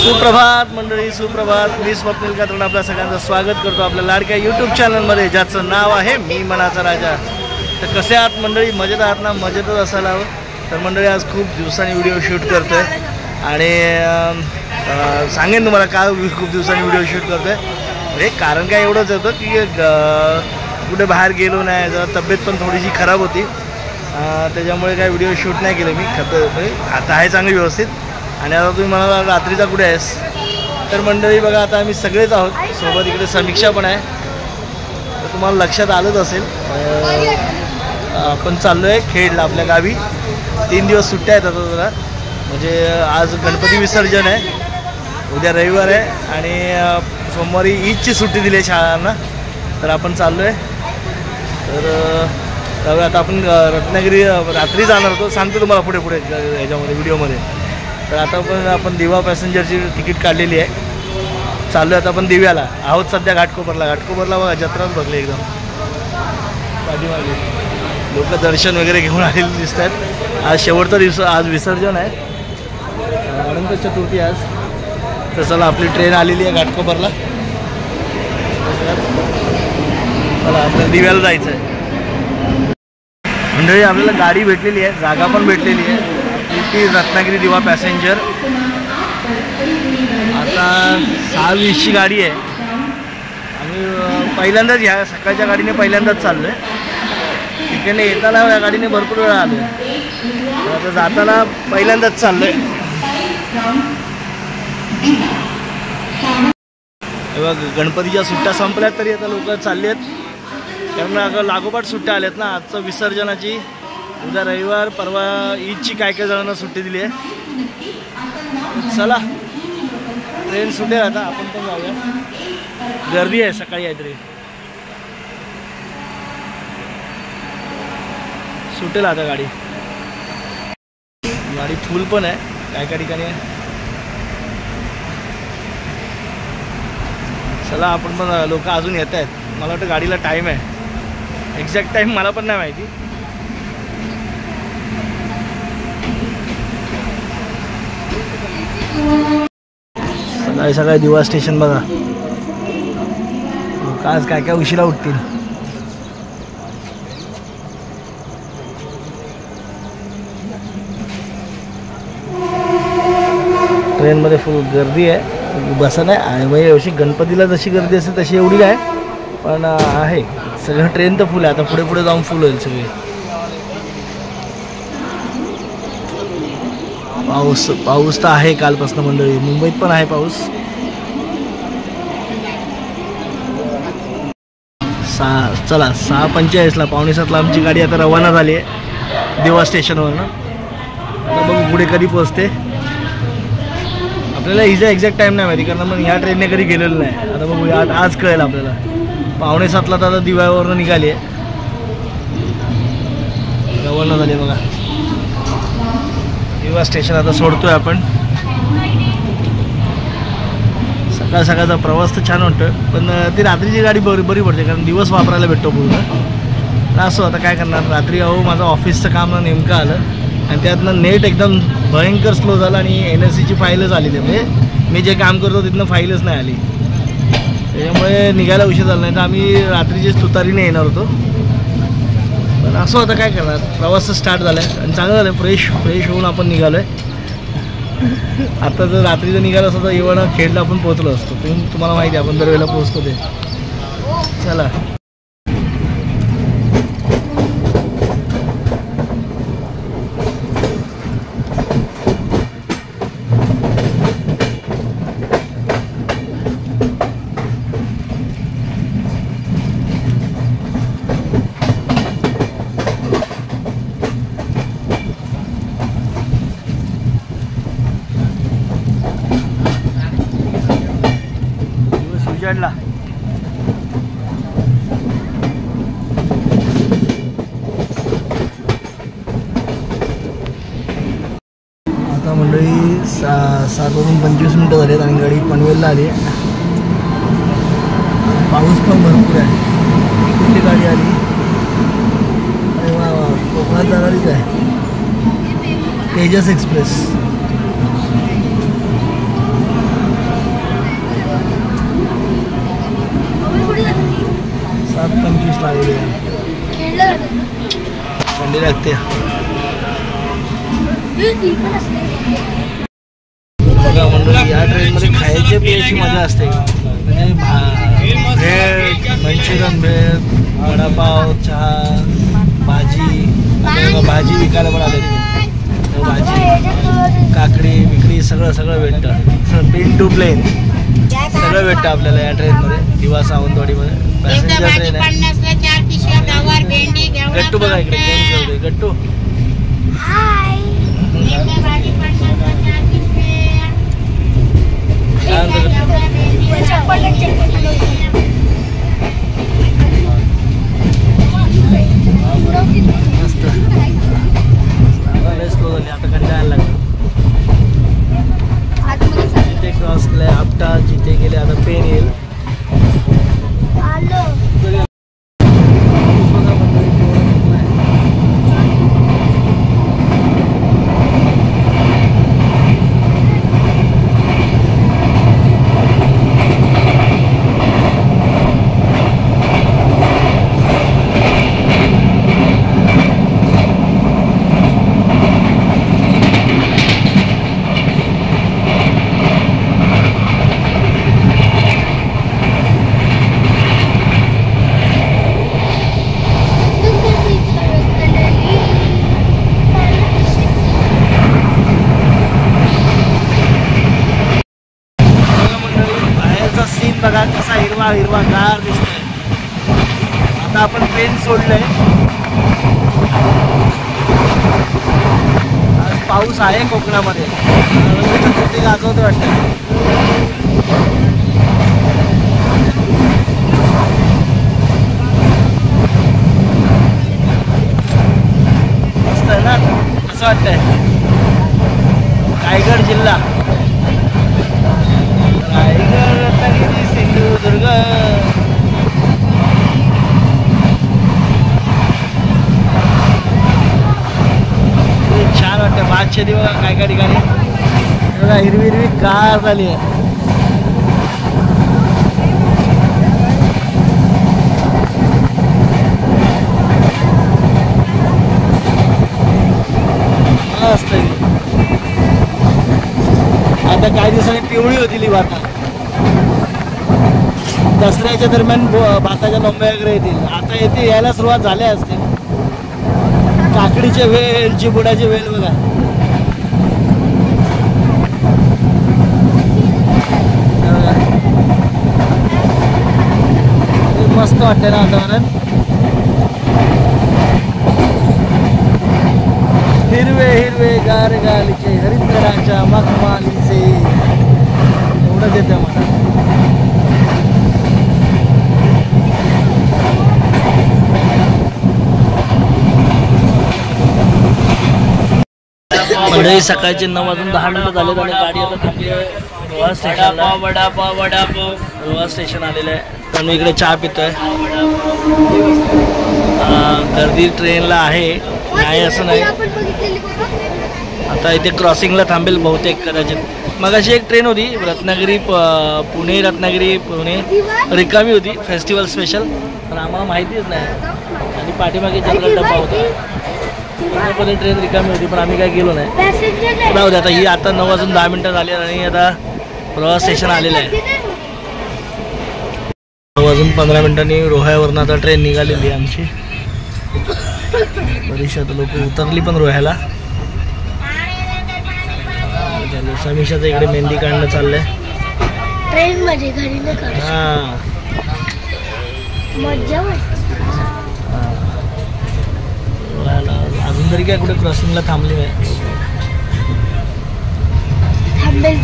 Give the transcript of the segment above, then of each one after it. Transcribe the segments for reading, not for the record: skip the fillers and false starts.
सुप्रभात मंडळी, सुप्रभात. मी स्वप्नील कात्रण आपल्या सगळ्यांचं स्वागत करतो आपल्या लाडक्या यूट्यूब चॅनलमध्ये, ज्याचं नाव आहे मी मनाचा राजा. तर कसे आहात मंडळी? मजेत आहात ना? मजेतच असायला हवं. तर मंडळी आज खूप दिवसांनी व्हिडिओ शूट करतो आहे आणि सांगेन तुम्हाला का खूप दिवसांनी व्हिडिओ शूट करतो आहे. म्हणजे कारण काय एवढंच होतं की कुठे बाहेर गेलो नाही, जरा तब्येत पण थोडीशी खराब होती, त्याच्यामुळे काय व्हिडिओ शूट नाही केले मी. आता आहे चांगली व्यवस्थित. आणि आता तुम्ही म्हणाला रात्रीचा कुठे आहेस, तर मंडळी बघा आता आम्ही सगळेच आहोत सोबत. इकडे समीक्षा पण आहे. तर तुम्हाला लक्षात आलंच असेल, आपण चाललो आहे खेडला आपल्या गावी. 3 दिवस सुट्ट्या आहेत आता जरा. म्हणजे आज गणपती विसर्जन आहे, उद्या रविवार आहे आणि सोमवारी ईदची सुट्टी दिली आहे शाळांना. तर आपण चाललो आहे. तर आता आपण रत्नागिरी रात्री जाणार होतो, सांगतो तुम्हाला पुढे पुढे ह्याच्यामध्ये व्हिडिओमध्ये. तर आता पण आपण दिवा पॅसेंजरची तिकीट काढलेली आहे. चाललो आहे आता आपण दिव्याला आहोत सध्या. घाटकोपरला बघा जत्राच बघले एकदम पाठीमागे लोक दर्शन वगैरे घेऊन आलेले दिसत आहेत. आज शेवटचा दिवस, आज विसर्जन आहे, अनंत चतुर्थी आज. तर चला आपली ट्रेन आलेली आहे घाटकोपरला. चला आपल्याला दिव्याला जायचं आहे. मंडळी आपल्याला गाडी भेटलेली आहे, जागा पण भेटलेली आहे. ती रत्नागिरी दिवा पॅसेंजर. आता 6:20ची गाडी आहे. आम्ही पहिल्यांदाच ह्या सकाळच्या गाडीने पहिल्यांदाच चाललो आहे. तिकडे येताना या गाडीने भरपूर वेळा आलो आहे. आता जाताना पहिल्यांदाच चाललो आहे. बघा गणपतीच्या सुट्ट्या संपल्यात तरी आता लोक चालले आहेत, कारण अगं लागोपाठ सुट्ट्या आल्यात ना. आजचं विसर्जनाची, उद्या रविवार, परवा ईदची काय जणांना सुट्टी दिली आहे. चला ट्रेन सुटेल आता, आपण पण जाऊया. गर्दी आहे सकाळी काहीतरी, सुटेल आता गाडी. गाडी फुल पण आहे काय ठिकाणी आहे. चला आपण पण, लोक अजून येत आहेत. मला वाटतं गाडीला टाईम आहे, एक्झॅक्ट टाईम मला पण नाही माहिती. सकाळी दिवा स्टेशन बघा. आज काय उशिरा उठतील. ट्रेनमध्ये फुल गर्दी आहे, बसा नाही म्हणजे अशी गणपतीला जशी गर्दी असते तशी एवढी काय, पण आहे सगळं. ट्रेन तर फुल आहे, आता पुढे पुढे जाऊन फुल होईल सगळे. पाऊस तर आहे कालपासून मंडळी, मुंबईत पण आहे पाऊस. चला 6:45ला 6:45ला आमची गाडी आता रवाना झाली आहे दिवा स्टेशनवरनं. आता बघू पुढे कधी पोहोचते. आपल्याला हिचा एक्झॅक्ट टाईम नाही माहिती, कारण मग ह्या ट्रेनने कधी गेलेलं नाही. आता बघू आज कळेल आपल्याला. 6:45ला तर आता दिव्यावरनं निघाली आहे, रवाना झाली बघा. दिवा स्टेशन आता सोडतोय आपण. सकाळचा प्रवास तर छान वाटतोय, पण ती रात्रीची गाडी बरी पडते, कारण दिवस वापरायला भेटतो पूर्ण. असं आता काय करणार, रात्री माझं ऑफिसचं काम नेमकं आलं आणि त्यातनं नेट एकदम भयंकर स्लो झालं आणि NSCची फाईलच आली. म्हणजे मी जे काम करतो तिथनं फाईलच नाही आली, त्याच्यामुळे निघायला उशीर झाला. नाही तर आम्ही रात्रीचीच तुतारीने येणार होतो. पण असं आता काय करणार, प्रवास स्टार्ट झाला आहे आणि चांगलं झालं. फ्रेश होऊन आपण निघालो आहे. आता जर रात्री निघालं असतं तर इव्हन खेडला आपण पोहोचलो असतो. तुम्हाला माहिती आहे आपण दरवेळेला पोहोचतो ते. चला आता मंडळी 7:25 झालेत आणि गाडी पनवेलला आली. पाऊस पण भरपूर आहे. कुठली गाडी आली? अरे वा वा, कोकणात जाणारीच आहे. तेजस एक्सप्रेस. मागवली थंडी लागते. बघा मंडळी, या ट्रेनमध्ये खायची पियाची मजा असते. म्हणजे भेळ, मंचुरियन भेळ, वडापाव, चहा, भाजी. भाजी विकायला पण आले. भाजी, काकडी बिकडी सगळं भेटतं. पेन टू प्लेन सगळं भेटतं आपल्याला या ट्रेनमध्ये. दिवा सावंतवाडीमध्ये पॅसेंजर ट्रेन आहे. गट्टू बघा इकडे गेम खेळतोय. गट्टू मस्त. स्लो झाली आता, कंटाळायला लागलं. जिथे क्रॉस केलंय आपटा, जिथे गेले आता पेन येईल. बघा कसा हिरवा हिरवा गार दिसतोय. आता आपण ट्रेन सोडलंय. आज पाऊस आहे कोकणामध्ये. गाजवत वाटतं. मस्त आहे ना, असं वाटतंय. रायगड जिल्हा, रायगड, रत्नागिरी, सिंधुदुर्ग. छान वाटतं. भातशेती बघा काय काय ठिकाणी बघा, हिरवी हिरवी गार झाली आहे. मस्त. आता काही दिवसांनी पिवळी होती भाता. दसऱ्याच्या दरम्यान भाताच्या लोंब्या वगैरे येतील. आता येते, यायला सुरुवात झाल्या असते. काकडीचे वेल, चिबुडाचे वेल बघा. मस्त वाटते ना वातावरण. हिरवे हिरवे गार गालीचे हरिद्राच्या मखमालीचे. एवढंच येतं मला. म्हणजे सकाळचे 9:10 झालेत आणि गाडी आता थांबली आहे रोहा स्टेशनला. रोहा स्टेशन आलेलं आहे. तर मी इकडे चहा पितोय. गर्दी ट्रेनला आहे, नाही असं नाही. आता इथे क्रॉसिंगला थांबेल बहुतेक कदाचित. मग अशी एक ट्रेन होती रत्नागिरी पुणे, रत्नागिरी पुणे, रिकामी होती फेस्टिवल स्पेशल. पण आम्हाला माहितीच नाही. आणि पाठीमागे जनरल डब्बा होता. पूर्णपणे ट्रेन रिकामी होती, पण आम्ही काय गेलो नाही. जाऊ दे आता. ही आता 9:10 झाली आणि आता रोहा स्टेशन आलेलं आहे. 9:15 रोह्यावरून आता ट्रेन निघालेली आहे आमची. बरीचशी आता लोक उतरली पण रोह्याला. समीक्षाचं इकडे मेहंदी काढणं चाललंय ट्रेन मध्ये. घरी अजून तरी काय कुठे क्रॉसिंगला थांबली नाही. थांबेल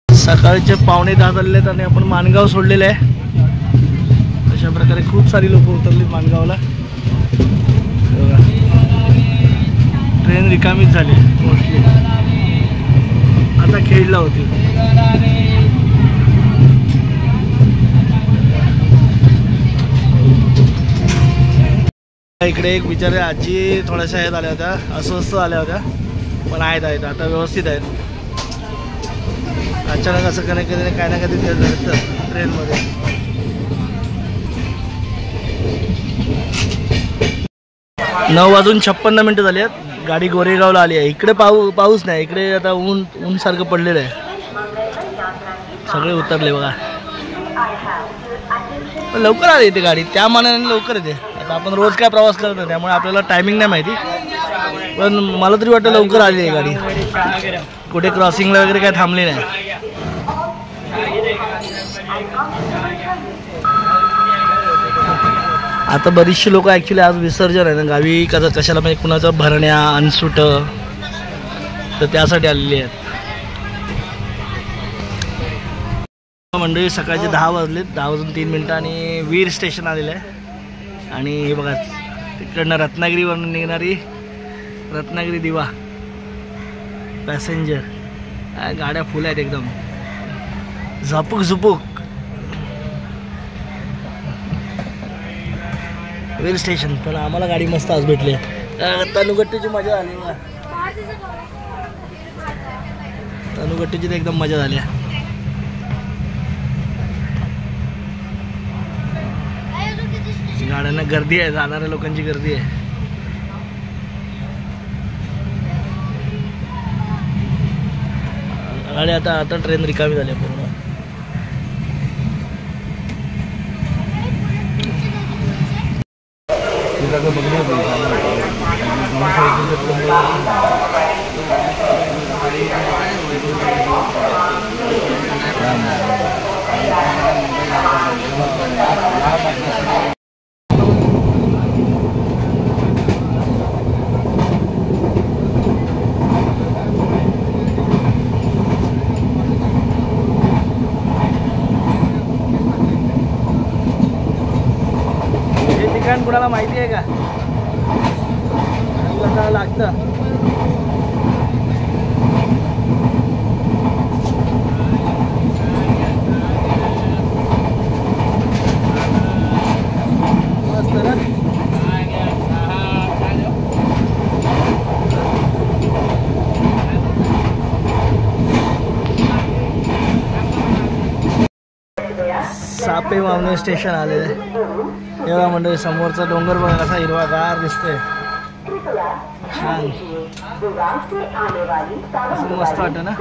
सकाळचे 9:15 झालेत आणि आपण माणगाव सोडलेलं आहे. अशा प्रकारे खूप सारी लोक उतरली माणगावला. ट्रेन रिकामीच झाली मोस्टली. आता खेळला होती. इकडे एक बिचारे आजी थोड्याशा ह्यात आल्या होत्या, अस्वस्थ आल्या होत्या, पण आहेत आता व्यवस्थित आहेत. अचानक असं काय ना कधी घडतं ट्रेनमध्ये. नऊ वाजून 56 मिनटं झाली आहेत. गाडी गोरेगावला आली आहे. इकडे पाऊस नाही, इकडे आता ऊन सारखं पडलेलं आहे. सगळे उतरले बघा. पण लवकर आली इथे गाडी, त्या मानाने लवकर येते. आता आपण रोज काय प्रवास करत नाही त्यामुळे आपल्याला टायमिंग नाही माहिती, पण मला तरी वाटतं लवकर आली आहे गाडी. कुठे क्रॉसिंगला वगैरे काय थांबली नाही. आता बरीचशी लोक ॲक्च्युली आज विसर्जन आहे ना गावी, कशाला म्हणजे कुणाचं भरण्या अनसुट, तर त्यासाठी आलेली आहेत मंडळी. सकाळचे 10 वाजलेत, 10:03 आणि वीर स्टेशन आलेलं आहे. आणि हे बघा तिकडनं रत्नागिरीवरून निघणारी रत्नागिरी दिवा पॅसेंजर. गाड्या फुल आहेत एकदम, झपुक झुपुक. वीर स्टेशन पण आम्हाला गाडी मस्त आज भेटली. तनुगट्टीची मजा आली. तनुगट्टीची तर एकदम मजा झाली. गाड्यांना गर्दी आहे, जाणाऱ्या लोकांची गर्दी आहे. गाडी आता ट्रेन रिकामी झाली पूर्ण. कुणाला माहिती आहे का? लागतं मस्त ना. सापे मावणे स्टेशन आलेलं आहे. एवढा मंडळी समोरचा डोंगर बघा कसा हिरवागार दिसतोय. छान मस्त वाटतं ना.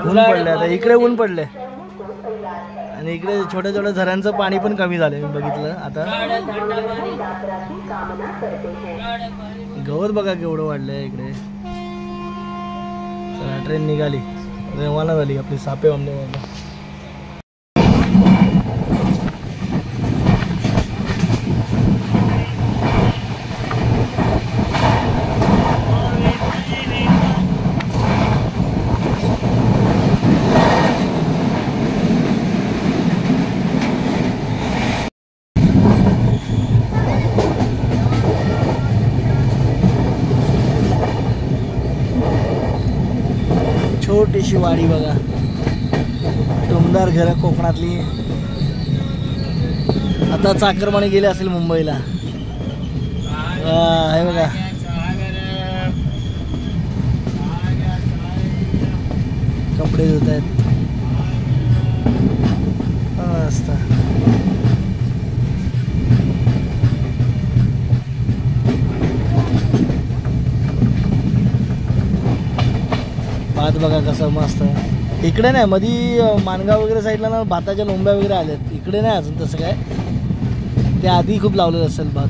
ऊन पडले आता, इकडे ऊन पडले आणि इकडे छोट्या छोट्या झऱ्यांचं पाणी पण कमी झालं. मी बघितलं आता. गवत बघा केवढं वाढलंय इकडे. ट्रेन निघाली, रवाना झाली आपली सापे वामनेवाला. छोटीशी वाडी बघा, टुमदार घरं कोकणातली. आता चाकरमाने गेले असेल मुंबईला. हे बघा कपडे धुत आहेत मस्त. भात बघा कसं मस्त. इकडे नाही, मधी माणगाव वगैरे साईडला ना भाताच्या लोंब्या वगैरे आल्यात. इकडे नाही अजून तसं काय. त्या आधी खूप लावलेलं असेल भात.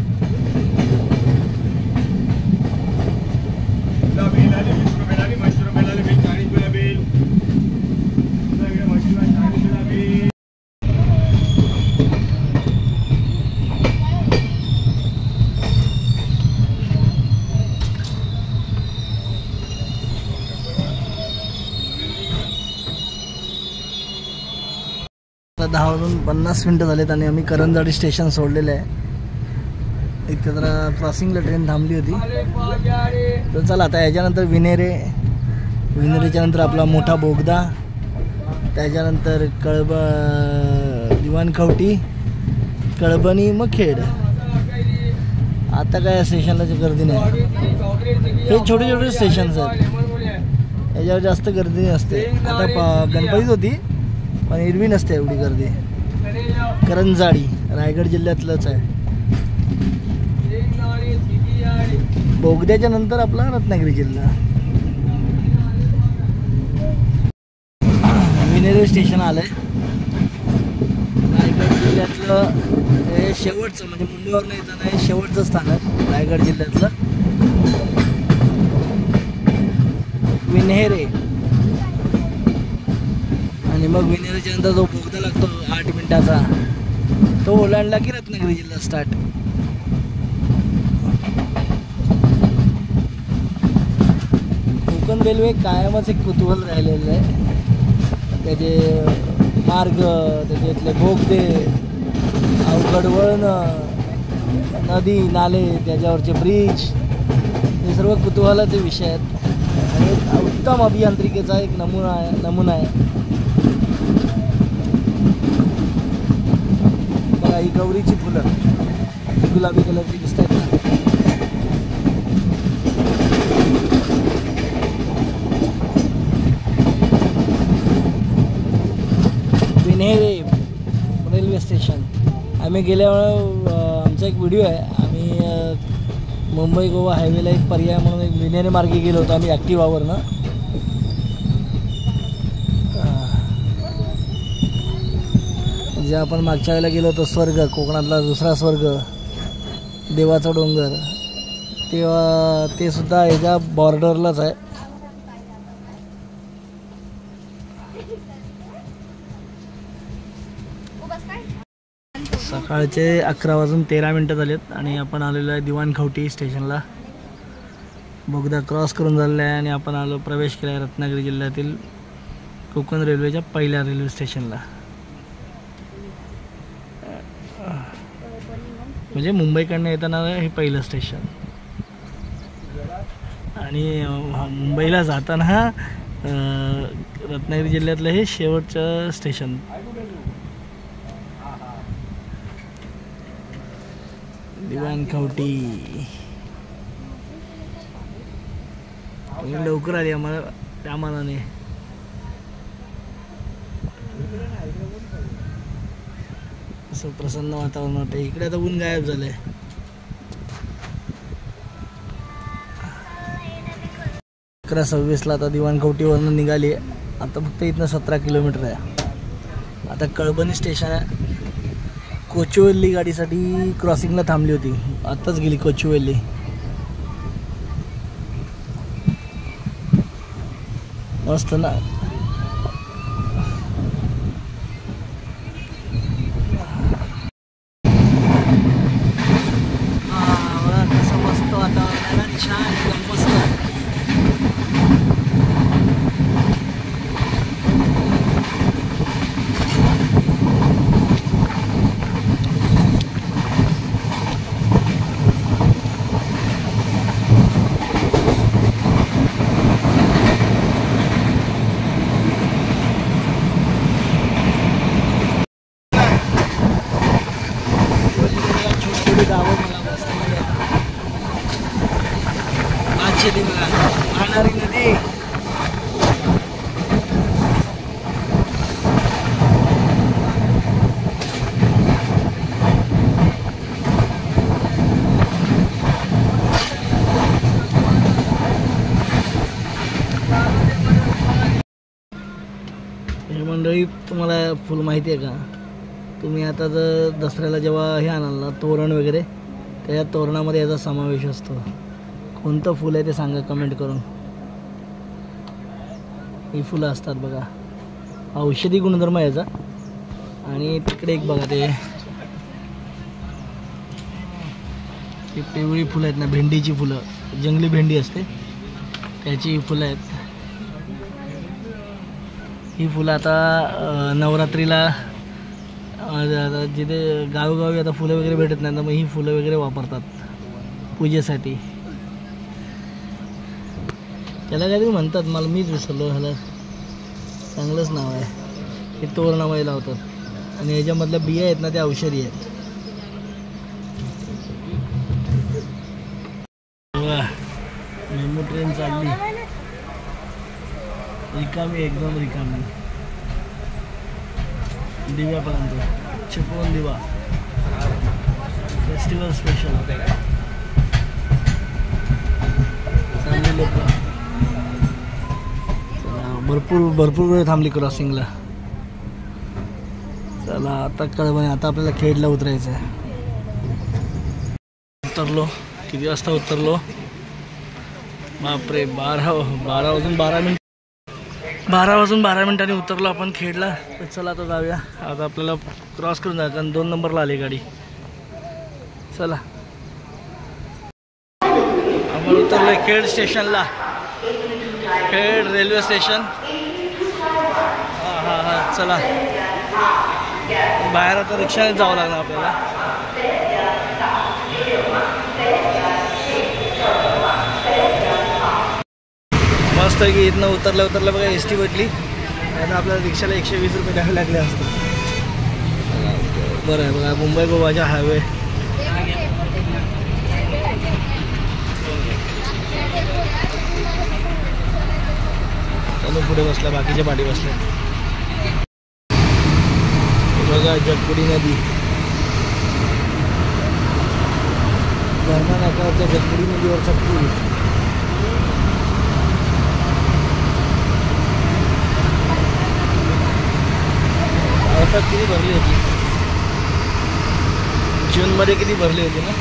आता 10 वाजून 50 मिनटं झालेत आणि आम्ही करंजाडी स्टेशन सोडलेलं आहे. इथे जरा क्रॉसिंगला ट्रेन थांबली होती. तर चला आता याच्यानंतर विनेरेच्या नंतर आपला मोठा बोगदा, त्याच्यानंतर दिवाणखवटी, कळबणी, मग खेड. आता काय स्टेशनला गर्दी नाही. हे छोटे छोटे स्टेशन्स आहेत, याच्यावर जास्त गर्दी नसते. आता गणपतीच होती पण एरवी नसते एवढी गर्दी. करंजाडी रायगड जिल्ह्यातलंच आहे. बोगद्याच्या नंतर आपला रत्नागिरी जिल्हा. विनेरे स्टेशन आलंय. रायगड जिल्ह्यातलं हे शेवटचं, म्हणजे मुंबईवरून येताना हे शेवटचं स्थानक रायगड जिल्ह्यातलं विन्हेरे. आणि मग विनेरेच्या नंतर जो बोगदा लागतो 8 मिनिटाचा, तो ओलांडला की रत्नागिरी जिल्हा स्टार्ट. कोकण रेल्वे कायमच एक कुतूहल राहिलेलं आहे. त्याचे मार्ग, त्याच्यातले बोगदे, अवघड वळणं, नदी नाले, त्याच्यावरचे ब्रिज, हे सर्व कुतूहलाचे विषय आहेत. आणि एक उत्तम अभियांत्रिकेचा एक नमुना आहे. बघा ही गौरीची फुलं गुलाबी कलरची दिसत आहेत ना. Vinhere railway station. आम्ही गेल्यावर आमचा एक व्हिडिओ आहे. आम्ही मुंबई गोवा हायवेला एक पर्याय म्हणून एक विन्हेरे मार्गे गेलो होतो आम्ही ॲक्टिवावरनं. जे आपण मागच्या वेळेला गेलो होतो स्वर्ग, कोकणातला दुसरा स्वर्ग, देवाचा डोंगर, तेव्हा ते सुद्धा ह्याच्या बॉर्डरलाच आहे. सकाळचे 11 वाजून 13 मिनटं झालेत आणि आपण आलेलो आहे दिवाणखवटी स्टेशनला. बोगदा क्रॉस करून झालेला आहे आणि आपण प्रवेश केला आहे रत्नागिरी जिल्ह्यातील कोकण रेल्वेच्या पहिल्या रेल्वे स्टेशनला. म्हणजे मुंबईकडनं येताना हे पहिलं स्टेशन आणि मुंबईला जाताना रत्नागिरी जिल्ह्यातलं हे शेवटचं स्टेशन. दिवाणखवटी लवकर आली आम्हाला त्या मानाने. असं प्रसन्न वातावरण वाटतं. इकडे आता ऊन गायब झालंय. अकरा 26 आता दिवाणखवटीवरनं निघाली. आता फक्त इथनं 17 किलोमीटर आहे. आता कळबणी स्टेशन आहे. कोचुवेली गाडीसाठी क्रॉसिंगला थांबली होती, आत्ताच गेली कोचुवेली. मस्त ना. कसं मस्त वातावरण आहे, छान एकदम मस्त. वाहणारी नदी. हे मंडळी तुम्हाला फुल माहिती आहे का? तुम्ही आता जर दसऱ्याला जेव्हा हे आणाल ना तोरण वगैरे, त्या तोरणामध्ये याचा समावेश असतो. कोणतं फुल आहे ते सांगा कमेंट करून. ही फुलं असतात बघा, औषधी गुणधर्म याचा. आणि तिकडे एक बघा ते पिवळी फुलं आहेत ना, भेंडीची फुलं, जंगली भेंडी असते त्याची फुलं आहेत. ही फुलं आता नवरात्रीला जिथे गावोगावी आता फुलं वगैरे भेटत नाही, तर मग ही फुलं वगैरे वापरतात पूजेसाठी. त्याला काहीतरी म्हणतात, मला मीच विसरलो. ह्याला चांगलंच नाव आहे. हे तोरणामध्ये लावतात आणि ह्याच्यामधल्या बिया आहेत ना त्या औषधी आहेत. मेमो ट्रेन चालली, रिकामी, एकदम रिकामी. दिव्यापर्यंत चिपळूण दिवा फेस्टिवल स्पेशल चांगली लोक. चला भरपूर वेळ थांबली क्रॉसिंगला. चला आता कळवणे, आता आपल्याला खेडला उतरायचं आहे. उतरलो, किती वाजता उतरलो? बापरे, 12 वाजून 12 मिनिटांनी उतरलो आपण खेडला. तर चला आता जाऊया. आता आपल्याला क्रॉस करून जायचं, कारण 2 नंबरला आली गाडी. चला आपण उतरलो खेड स्टेशनला, खेड रेल्वे स्टेशन. हां चला, बाहेर आता रिक्षाने जावं लागणार आपल्याला. मस्त आहे की इथनं उतरल्या बघा एस टी भेटली. आता आपल्याला रिक्षाला 120 रुपये द्यावे लागले असते. बरं आहे बघा, मुंबई गोवाचा हायवे. पुढे बसला, बाकीच्या पाठी बसल्या. बघा जगपुडी नदी, धरणा नाक्यावरच्या जगपुडी नदीवरचा पूल. पावसात किती भरली होती, जूनमध्ये किती भरली होती ना.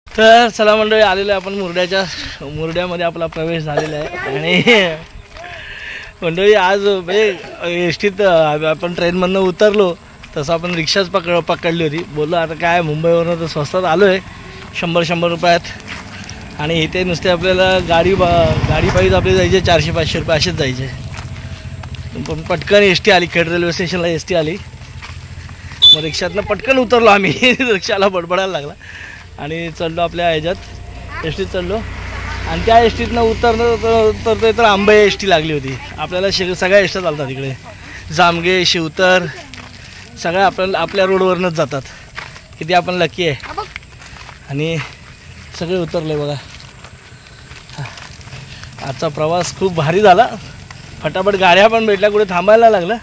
तर चला मंडळी, आलेलो आहे आपण मुरड्यामध्ये आपला प्रवेश झालेला आहे. आणि मंडळी आज एस टीत आपण ट्रेनमधनं उतरलो तसं आपण रिक्षाच पकडली होती. बोललो आता काय मुंबईवरनं तर स्वस्तात आलो आहे, 100 रुपयात. आणि इथे नुसते आपल्याला गाडी पाहिजे आपले जायचे 400-500 रुपये असेच जायचे. पण पटकन एस टी आली, खेड रेल्वे स्टेशनला एस टी आली. मग रिक्षातनं पटकन उतरलो आम्ही. रिक्षाला बडबडायला लागला आणि चढलो आपल्या ह्याच्यात, एस टीत चढलो. आणि त्या एस टीतनं उतरतोय तर आंबे एस टी लागली होती. आपल्याला सगळ्या एस टी चालतात इकडे, जामगे, शिवतर, सगळ्या आपल्या रोडवरनंच जातात. किती आपण लकी आहे. आणि सगळे उतरले बघा. आजचा प्रवास खूप भारी झाला. फटाफट गाड्या पण भेटल्या, कुठे थांबायला लागलं.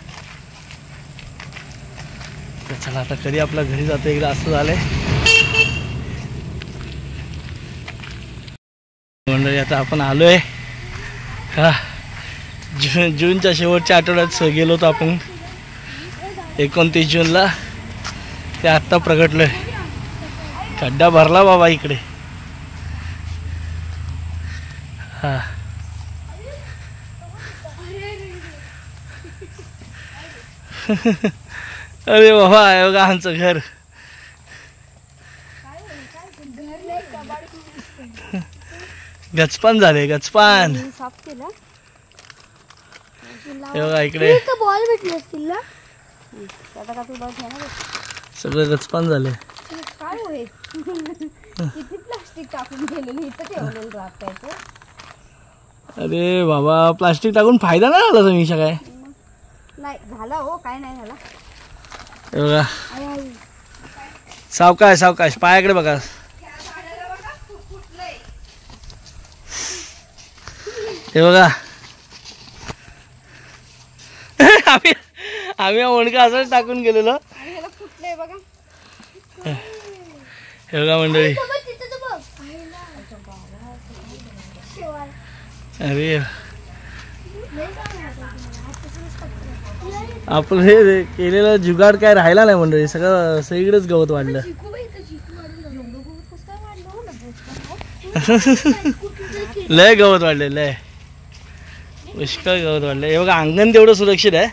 तर चला आता कधी आपल्या घरी जातो एकदा, असं झालंय. मंडळी आता आपण आलोय जूनच्या शेवटच्या आठवड्यात गेलो होतो आपण 29 जूनला. ते आत्ता प्रगटलोय. खड्डा भरला बाबा इकडे. हा अरे बाबा, आहे बघा आमचं घर. गचपान झाले, गचपान. हे बघा इकडे सगळं गचपान झाले. अरे बाबा, प्लास्टिक टाकून फायदा नाही झाला समीक्षा. काय नाही झाला हो, काय नाही झाला. हे बघा, सावकाश पायाकडे बघा. हे बघा, आम्ही ओणका असंच टाकून गेलेलो. हे बघा मंडळी, अरे आपलं हे केलेलं जुगाड काय राहिला नाही मंडळी, सगळं सगळीकडेच गवत वाढलं. लय गवत वाढले, लय पुष्कळ गवत वाढलं. हे बघा अंगण तेवढं सुरक्षित आहे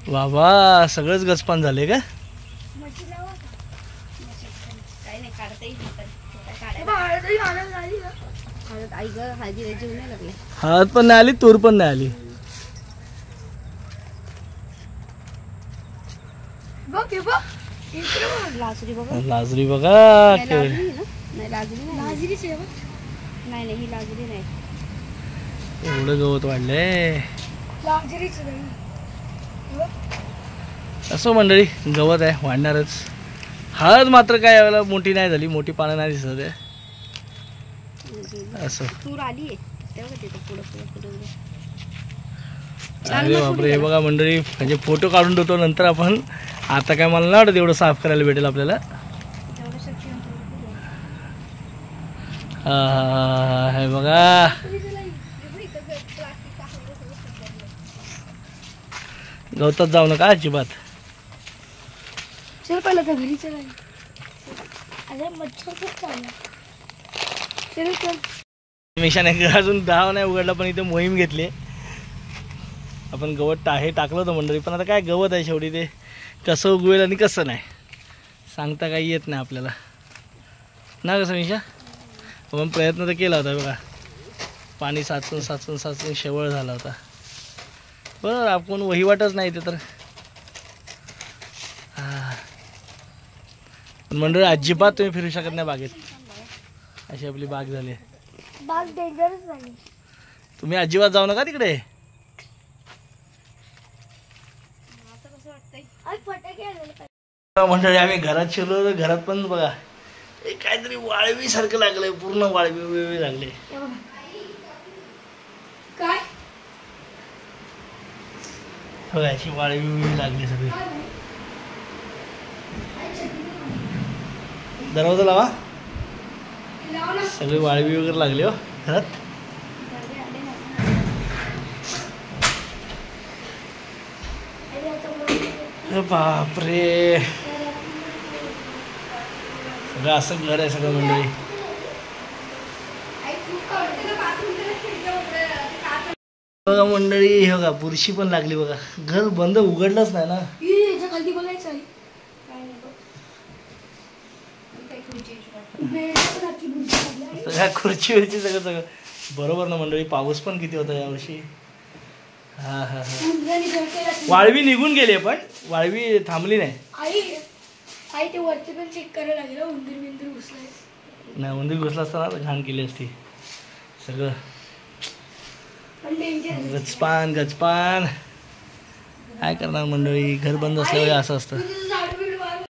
बाबा, सगळंच गचपान झाले का? हळद पण नाही आली, तूर पण नाही आली. लाजरी बघा, एवढं गवत वाढलंय. असं मंडळी गवत आहे, वाढणारच. हळद मात्र काय यावेळेला मोठी नाही झाली, मोठी पानं नाही दिसत आहे. असं अरे बापरे, हे बघा मंडळी, म्हणजे फोटो काढून ठेवतो नंतर आपण. आता काय मला नाही वाटत एवढं साफ करायला भेटेल आपल्याला. हा हे बघा, गवतात जाऊ नका अजिबात. चल पहिलं तर घरी चला. अरे मच्छर खूप चालला. चल चल. मिशाने अजून दाव नाही उघडला, पण इथे मोहीम घेतली. आपण गवत हे टाकलं होतं मंडळी, पण आता काय गवत आहे शेवटी, ते कसं उगवेल आणि कसं नाही सांगता काही येत नाही आपल्याला ना. कसं मिशा, आपण प्रयत्न तर केला होता बघा, पाणी साचून साचून साचून शेवळ झाला होता. बरं आपण वहिवाटच नाही ते तर. पण मंडळी अजिबात तुम्ही फिरू शकत नाही बागेत, अशी आपली बाग झाली. बाग डेंजरस झाली. तुम्ही अजिबात जाऊ नका तिकडे. मंडळी आम्ही घरात शिरलो तर घरात पण बघा काहीतरी वाळवी सारखं लागलंय, पूर्ण वाळवी लागले. काय बघा अशी वाळवी लागली सगळी. दरवाजा लावा, सगळी वाळवी वगैरे लागली हो घरात. बापरे, सगळं असं घर आहे सगळं मंडळी. बघा मंडळी, हे बघा बुरशी पण लागली बघा, घर बंद उघडलंच नाही ना. खाली बघायचं आहे सगळ्या खुर्ची वरची सगळं सगळं बरोबर ना मंडळी. पाऊस पण किती होता यावर्षी. हा हा हा, वाळवी निघून गेली पण वाळवी थांबली नाही. आई ते वरती पण चेक करायला लागलं, उंदीर बिंदीर घुसलाय नाही. उंदीर घुसला असता ना घाण केली असती सगळं. गचपान गचपान काय करणार मंडळी, घर बंद असल्यावर असं असतं.